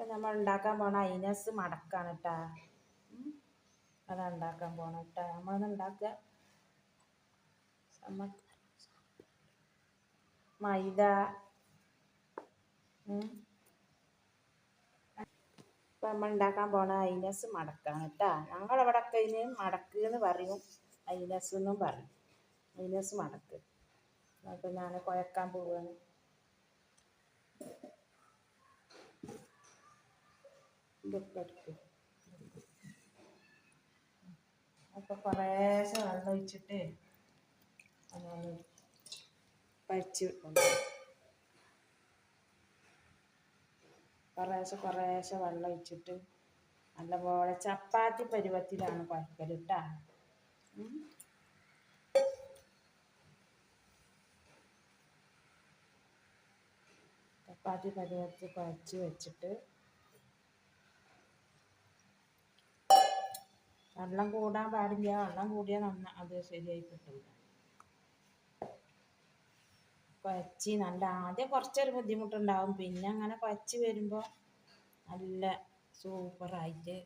ഇപ്പം നമ്മൾ ഉണ്ടാക്കാൻ പോണ ഐനസ് മടക്കാണ് കേട്ടാ. അതാണ് ഉണ്ടാക്കാൻ പോണ കേട്ടാ. നമ്മളൊന്ന് ഉണ്ടാക്കുക മൈദ. ഇപ്പം നമ്മൾ ഉണ്ടാക്കാൻ പോണ ഐനസ് മടക്കാണ് കേട്ടാ. ഞങ്ങളവിടെയൊക്കെ ഇതിന് മടക്ക് എന്ന് പറയും, ഐനസ് എന്നും പറയും. ഐനസ് മടക്ക്. അപ്പം ഞാൻ കുഴക്കാൻ പോവുകയാണ്. അപ്പോൾ കുറേശ്ശെ വെള്ളം ഒഴിച്ചിട്ട് അതൊന്ന് പഴിച്ച് വെക്കണം. കുറേശ്ശെ വെള്ളം ഒഴിച്ചിട്ട് നല്ലപോലെ ചപ്പാത്തി പരുവത്തിലാണ് കുഴക്കൽ കേട്ടാ. ചപ്പാത്തി പരുവത്തിൽ കുഴച്ച് വെച്ചിട്ട് വെള്ളം കൂടാൻ പാടില്ല. വെള്ളം കൂടിയാൽ അത് ശരിയായി കിട്ടില്ല. കുഴച്ച് നല്ല ആദ്യം കുറച്ചൊരു ബുദ്ധിമുട്ടുണ്ടാവും, പിന്നെ അങ്ങനെ കുഴച്ച് വരുമ്പോൾ നല്ല സൂപ്പറായിട്ട്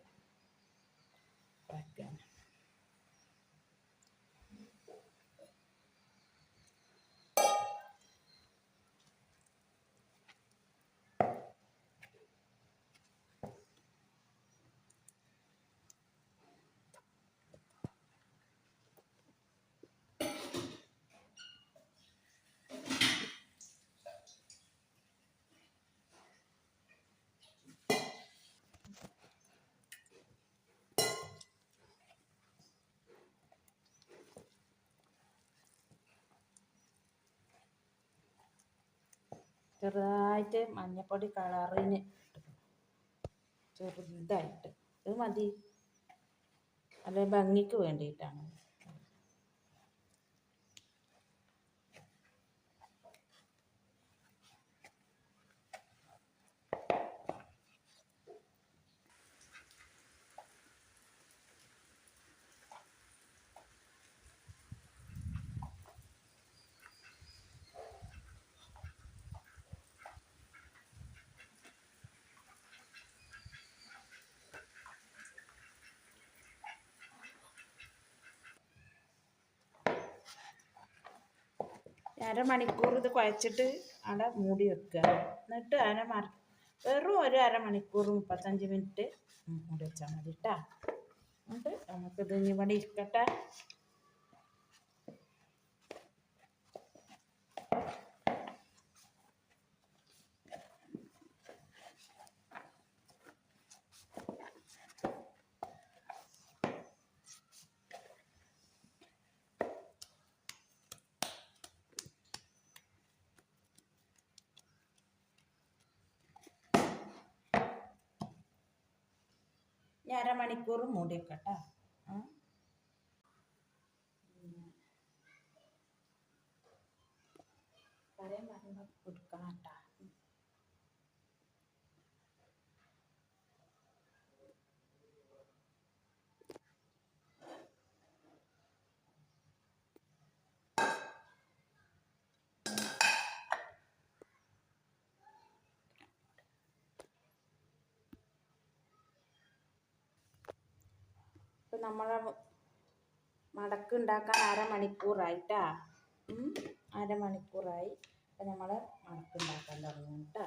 കുഴക്കണം. ചെറുതായിട്ട് മഞ്ഞപ്പൊടി കളറിന് ചെറുതായിട്ട്, ഇത് മതി. അല്ലെ ഭംഗിക്ക് വേണ്ടിയിട്ടാണ്. അരമണിക്കൂർ ഇത് കുഴച്ചിട്ട് അവിടെ മൂടി വെക്കുക. എന്നിട്ട് വെറും ഒരു അരമണിക്കൂർ 35 മിനിറ്റ് മൂടി വെച്ചാൽ മതി കേട്ടാ. എന്നിട്ട് നമുക്കിത് ഇനി ഇവിടെ ഇരിക്കട്ടെ. അരമണിക്കൂർ മൂടി വെക്കട്ടെ. കൊടുക്കണം കേട്ടാ. ഇപ്പം നമ്മളെ മടക്ക് ഉണ്ടാക്കാൻ അരമണിക്കൂറായിട്ടാ. അരമണിക്കൂറായി. അപ്പം നമ്മൾ മടക്ക് ഉണ്ടാക്കാൻ തുടങ്ങും കേട്ടോ.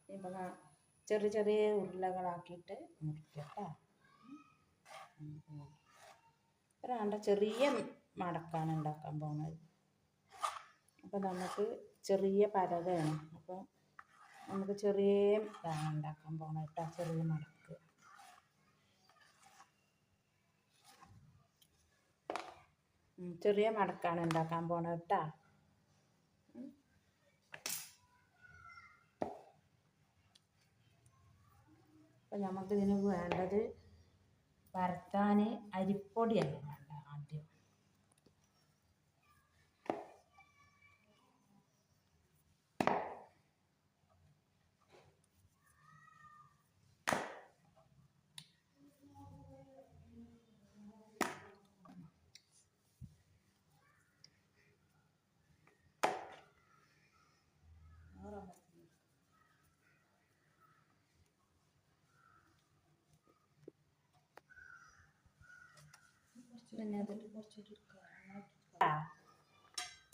ഇപ്പം ചെറിയ ചെറിയ ഉരുളകളാക്കിയിട്ട് മുറിക്കട്ടോ. ഒരാണ്ട ചെറിയ മടക്കാണ് ഉണ്ടാക്കാൻ പോകുന്നത്. അപ്പം നമുക്ക് ചെറിയ പലക വേണം. അപ്പോൾ നമുക്ക് ചെറിയ ഇതാണ് ഉണ്ടാക്കാൻ പോകുന്നത് കേട്ടോ, ചെറിയ മടക്ക്. ചെറിയ മടക്കാണ് ഉണ്ടാക്കാൻ പോണത് കേട്ടോ. അപ്പം നമുക്കിതിന് വേണ്ടത് വറുക്കാൻ അരിപ്പൊടിയാണ് വേണ്ട ആദ്യം.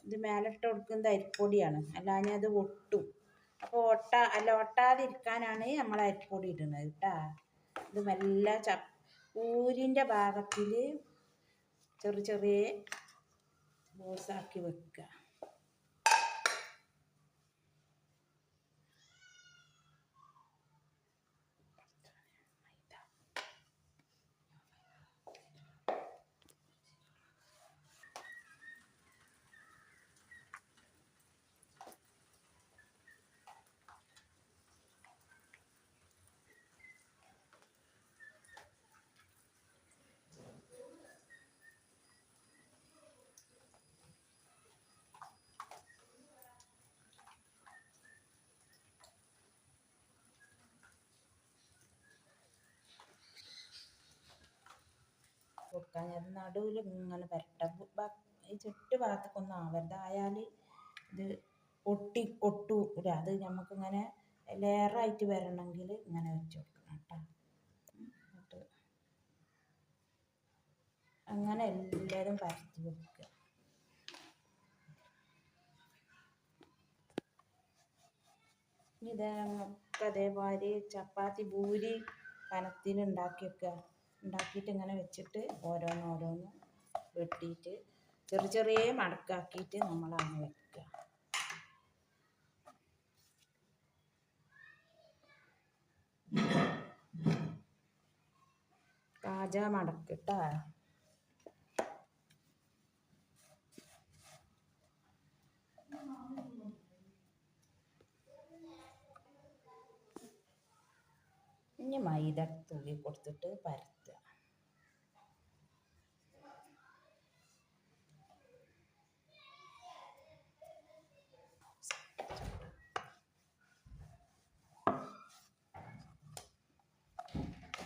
ഇത് മേലിട്ട് കൊടുക്കുന്നത് അരിപ്പൊടിയാണ്, അല്ലാതെ അത് ഒട്ടും. അപ്പോൾ ഒട്ടാതിരിക്കാനാണ് നമ്മൾ അരിപ്പൊടി ഇടുന്നത് കേട്ടോ. ഇത് മെല്ലെ ഊരിൻ്റെ ഭാഗത്തിൽ ചെറിയ ബോസാക്കി വെക്കുക. കൊടുക്കാൻ അത് നടുവിൽ ഇങ്ങനെ വരട്ട ഈ ചുറ്റു ഭാഗത്തേക്കൊന്നും ആവരുത്. ആയാൽ ഇത് ഒട്ടൂല. അത് നമുക്കിങ്ങനെ ലെയറായിട്ട് വരണമെങ്കിൽ ഇങ്ങനെ വെച്ച് കൊടുക്കണം കേട്ടോ. എന്നിട്ട് അങ്ങനെ എല്ലാവരും പരത്തി വെക്കുക. ഇത് നമുക്ക് അതേമാതിരി ചപ്പാത്തി പൂരി കനത്തിൽ ഉണ്ടാക്കി വെക്കുക. ഉണ്ടാക്കിയിട്ട് ഇങ്ങനെ വെച്ചിട്ട് ഓരോന്ന് വെട്ടിയിട്ട് ചെറിയ മടക്കാക്കിയിട്ട് നമ്മളങ്ങനെ വെക്കുക. കാജ മടക്കിട്ടാ. ഇനി മൈദ തൂക്കി കൊടുത്തിട്ട് പരത്തുക.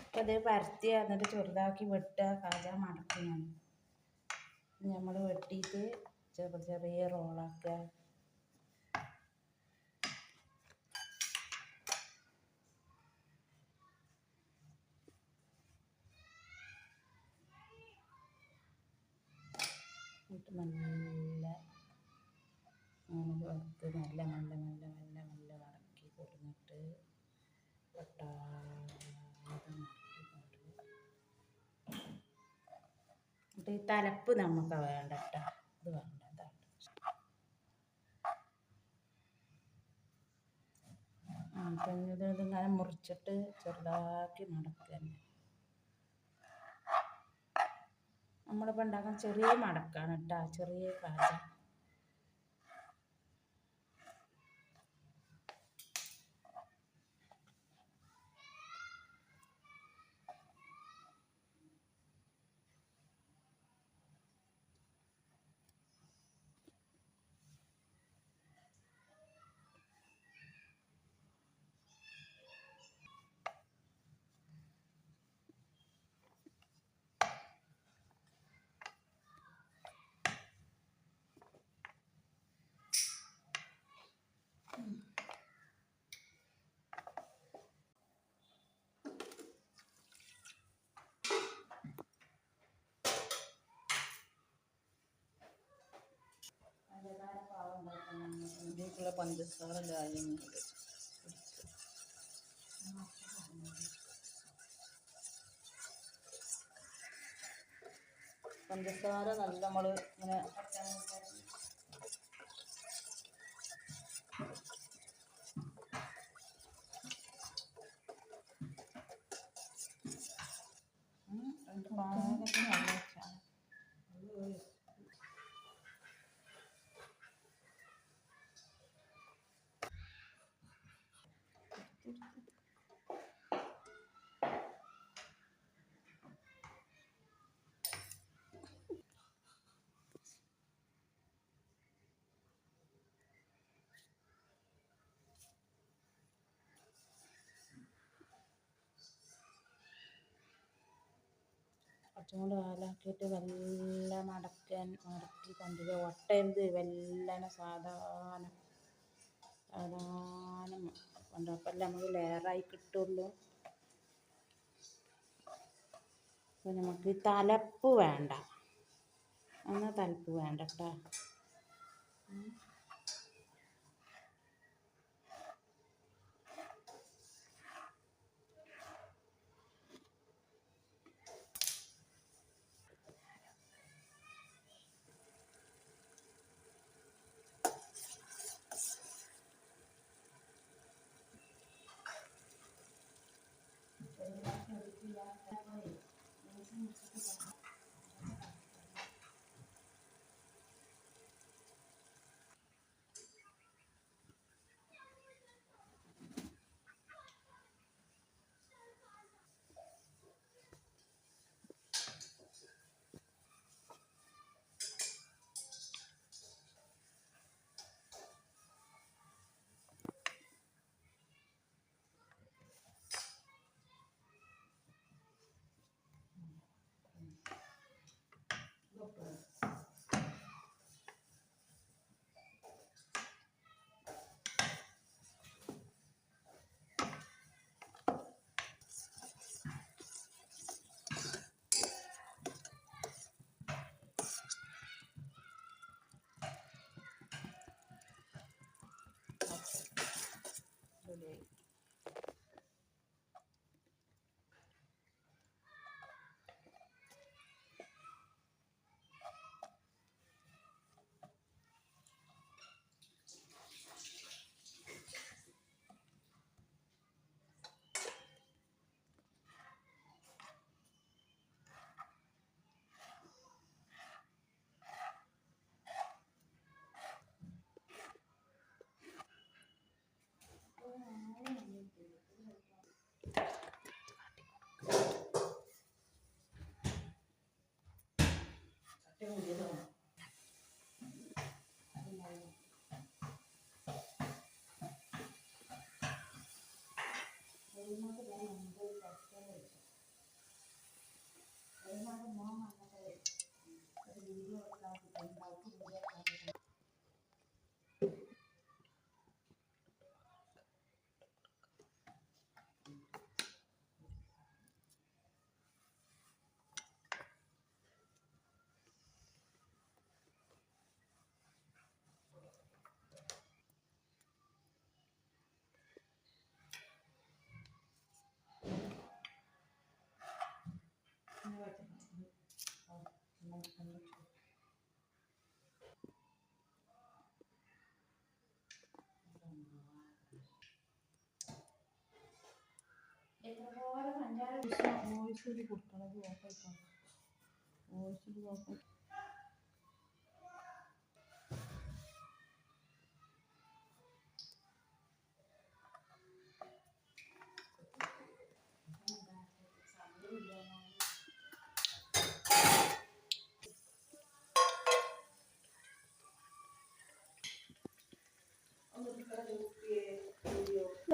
അപ്പം അത് പരത്തി എന്നിട്ട് ചെറുതാക്കി വെട്ടുക. കാജ മടക്കിയാണ് നമ്മൾ വെട്ടിയിട്ട് ചെറിയ റോളാക്കുക. എന്നിട്ട് മെല്ലെ വറുത്ത് മെല്ലെ മടക്കി കൊടുത്തിട്ട് എന്നിട്ട് ഈ തലപ്പ് നമുക്ക് വേണ്ട കേട്ടോ. ഇത് വേണ്ട. അപ്പം ഇതിങ്ങനെ മുറിച്ചിട്ട് ചെറുതാക്കി മടക്കുക. നമ്മളിപ്പോൾ ഉണ്ടാക്കാൻ ചെറിയ മടക്കാണ് കേട്ടോ, ചെറിയ കാജ. ഇതിലേക്കുള്ള പഞ്ചസാര ലായം പഞ്ചസാര നല്ല നമ്മൾ ഇങ്ങനെ രണ്ട് പാകത്തിന് വെള്ളം വെച്ചാൽ കുറച്ചും കൂടി കാലാക്കിയിട്ട് വെല്ല മടക്കി കൊണ്ടുവരിക. ഒട്ടരുത്, വെല്ലനെ സാധാനം കൊണ്ടുപോയപ്പോൾ നമുക്ക് ലെയറായി കിട്ടുള്ളൂ. അപ്പോൾ നമുക്ക് തലപ്പ് വേണ്ട, എന്നാൽ തലപ്പ് വേണ്ട കേട്ടോ. വോയിസിൽ കൊടുക്കണത് ഓഫായിട്ടാണ്. വോയിസിൽ ഓഫ്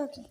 ഓക്കെ.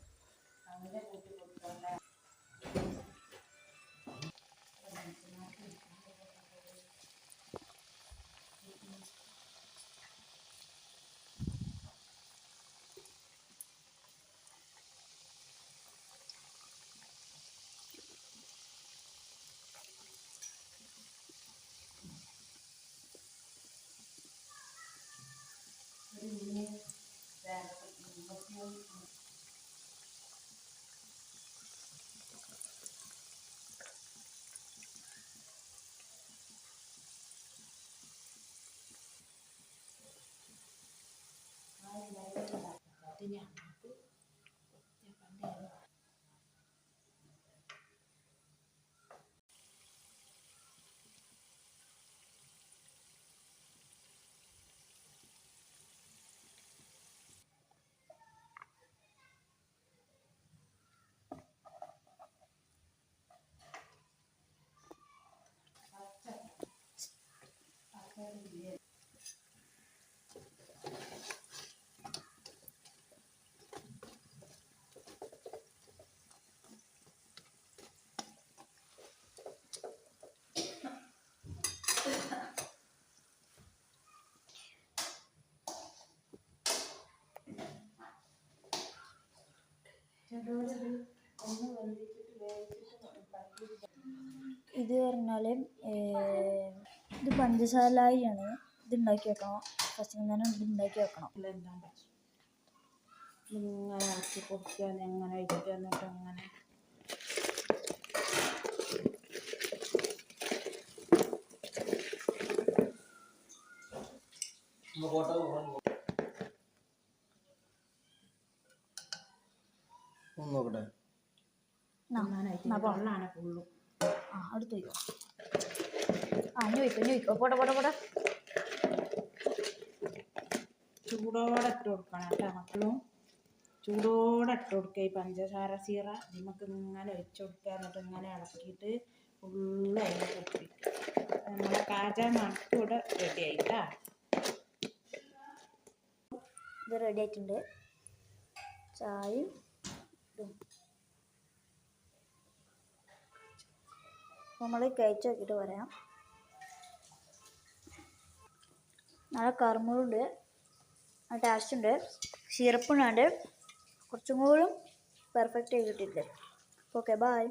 ഇത് പറഞ്ഞാൽ ഇത് പഞ്ചസാരയാണ്. ഇത് ഉണ്ടാക്കി വെക്കണം. ഫസ്റ്റ് തന്നെ ഇത് ഉണ്ടാക്കി വെക്കണം. ഇങ്ങനെ ആക്കി കൊടുക്കുക, എങ്ങനെ ഇരിക്കുക, എന്നിട്ട് അങ്ങനെ നോക്കട്ടെ. വെള്ളമാണ് ഫുള്ളും. അടുത്ത് വയ്ക്കോ. ഇനി വയ്ക്കോ. പോട്ടെ. ചൂടോടെ ഇട്ട് കൊടുക്കണം കേട്ടോ മക്കളും. ചൂടോടെ ഇട്ട് കൊടുക്കുക. ഈ പഞ്ചസാര സീറ നമുക്ക് ഇങ്ങനെ വെച്ച് കൊടുക്കുക. എന്നിട്ട് ഇങ്ങനെ ഇളക്കിയിട്ട് ഫുള്ള് അതിനെ കുടിപ്പിക്കുക. നമ്മളെ കാജ മണക്കൂടെ റെഡി ആയിട്ടാ. ഇത് റെഡി ആയിട്ടുണ്ട്. ചായയും ഇതും നമ്മൾ കഴിച്ച് നോക്കിയിട്ട് പറയാം. നല്ല കറുമുറുണ്ട്, നല്ല ടേസ്റ്റ് ഉണ്ട്. സിറപ്പുണ്ടാണ്ട് കുറച്ചും കൂടി പെർഫെക്റ്റ് ആയി കിട്ടിയിട്ടുണ്ട്. Okay, by.